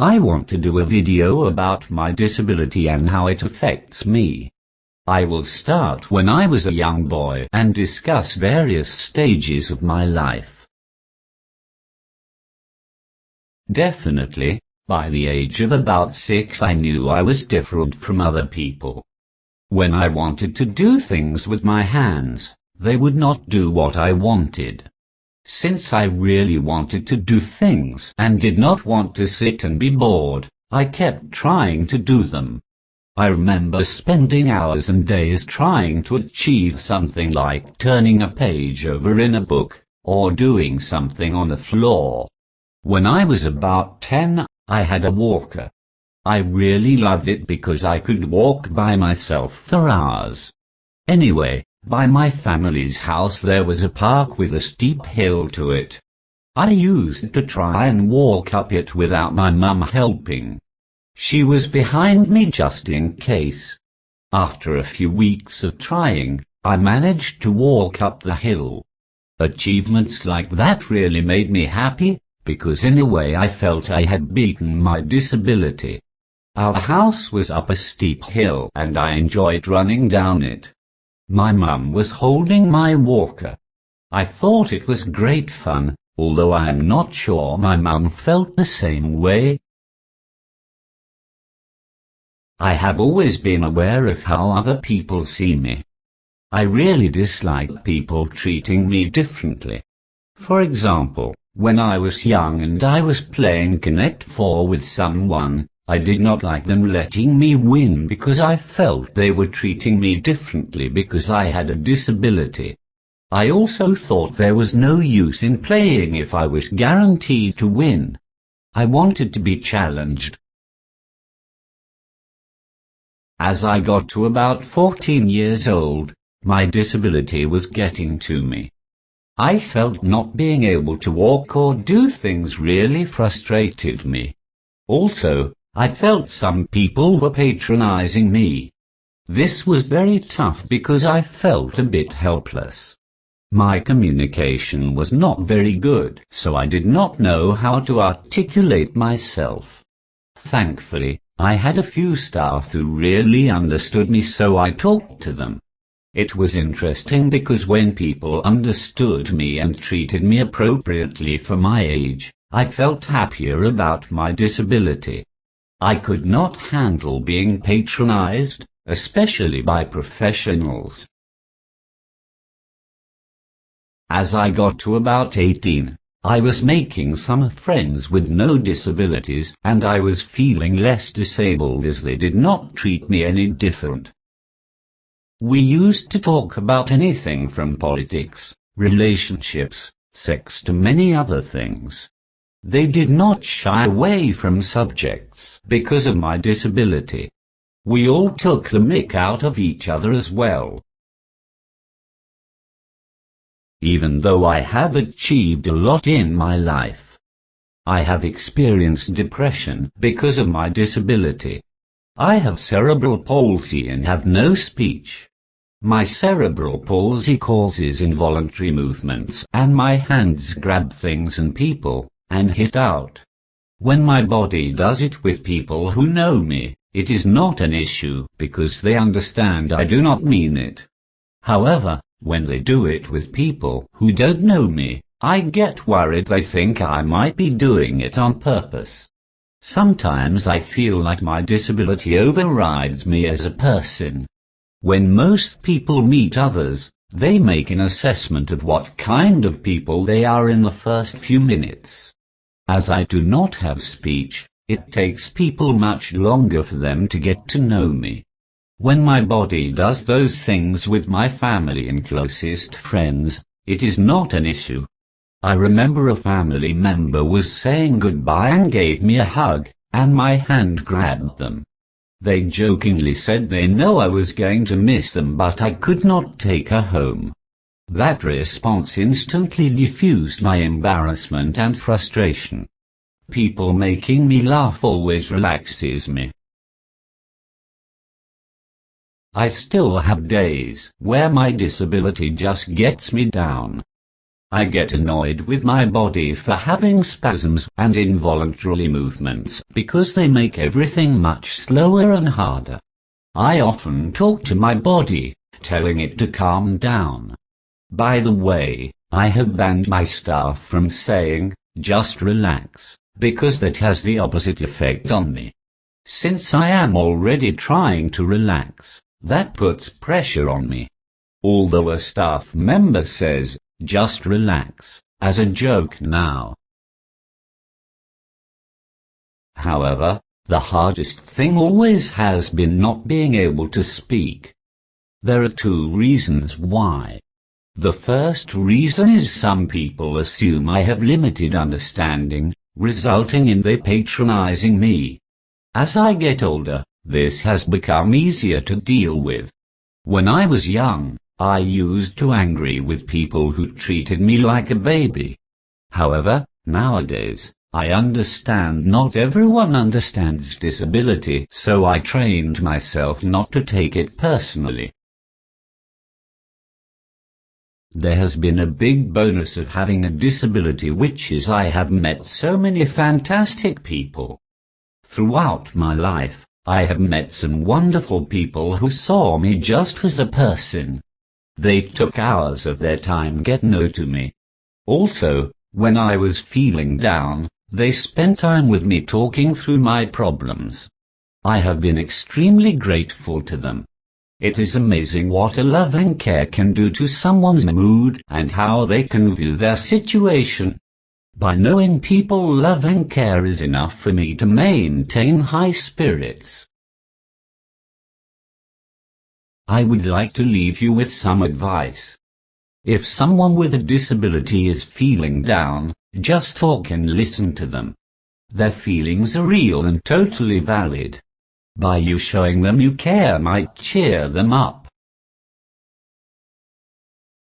I want to do a video about my disability and how it affects me. I will start when I was a young boy and discuss various stages of my life. Definitely, by the age of about 6 I knew I was different from other people. When I wanted to do things with my hands, they would not do what I wanted. Since I really wanted to do things and did not want to sit and be bored, I kept trying to do them. I remember spending hours and days trying to achieve something like turning a page over in a book, or doing something on the floor. When I was about 10, I had a walker. I really loved it because I could walk by myself for hours. Anyway, by my family's house there was a park with a steep hill to it. I used to try and walk up it without my mum helping. She was behind me just in case. After a few weeks of trying, I managed to walk up the hill. Achievements like that really made me happy, because in a way I felt I had beaten my disability. Our house was up a steep hill and I enjoyed running down it. My mum was holding my walker. I thought it was great fun, although I am not sure my mum felt the same way. I have always been aware of how other people see me. I really dislike people treating me differently. For example, when I was young and I was playing Connect 4 with someone, I did not like them letting me win because I felt they were treating me differently because I had a disability. I also thought there was no use in playing if I was guaranteed to win. I wanted to be challenged. As I got to about 14 years old, my disability was getting to me. I felt not being able to walk or do things really frustrated me. Also, I felt some people were patronizing me. This was very tough because I felt a bit helpless. My communication was not very good, so I did not know how to articulate myself. Thankfully, I had a few staff who really understood me, so I talked to them. It was interesting because when people understood me and treated me appropriately for my age, I felt happier about my disability. I could not handle being patronized, especially by professionals. As I got to about 18, I was making some friends with no disabilities and I was feeling less disabled as they did not treat me any different. We used to talk about anything from politics, relationships, sex to many other things. They did not shy away from subjects because of my disability. We all took the mick out of each other as well. Even though I have achieved a lot in my life, I have experienced depression because of my disability. I have cerebral palsy and have no speech. My cerebral palsy causes involuntary movements and my hands grab things and people and hit out. When my body does it with people who know me, it is not an issue because they understand I do not mean it. However, when they do it with people who don't know me, I get worried they think I might be doing it on purpose. Sometimes I feel like my disability overrides me as a person. When most people meet others, they make an assessment of what kind of people they are in the first few minutes. As I do not have speech, it takes people much longer for them to get to know me. When my body does those things with my family and closest friends, it is not an issue. I remember a family member was saying goodbye and gave me a hug, and my hand grabbed them. They jokingly said they know I was going to miss them but I could not take her home. That response instantly diffused my embarrassment and frustration. People making me laugh always relaxes me. I still have days where my disability just gets me down. I get annoyed with my body for having spasms and involuntary movements because they make everything much slower and harder. I often talk to my body, telling it to calm down. By the way, I have banned my staff from saying, "Just relax," because that has the opposite effect on me. Since I am already trying to relax, that puts pressure on me. Although a staff member says, "Just relax," as a joke now. However, the hardest thing always has been not being able to speak. There are two reasons why. The first reason is some people assume I have limited understanding, resulting in they patronizing me. As I get older, this has become easier to deal with. When I was young, I used to angry with people who treated me like a baby. However, nowadays, I understand not everyone understands disability, so I trained myself not to take it personally. There has been a big bonus of having a disability, which is I have met so many fantastic people. Throughout my life, I have met some wonderful people who saw me just as a person. They took hours of their time get to me. Also, when I was feeling down, they spent time with me talking through my problems. I have been extremely grateful to them. It is amazing what a love and care can do to someone's mood and how they can view their situation. By knowing people love and care is enough for me to maintain high spirits. I would like to leave you with some advice. If someone with a disability is feeling down, just talk and listen to them. Their feelings are real and totally valid. By you showing them you care might cheer them up.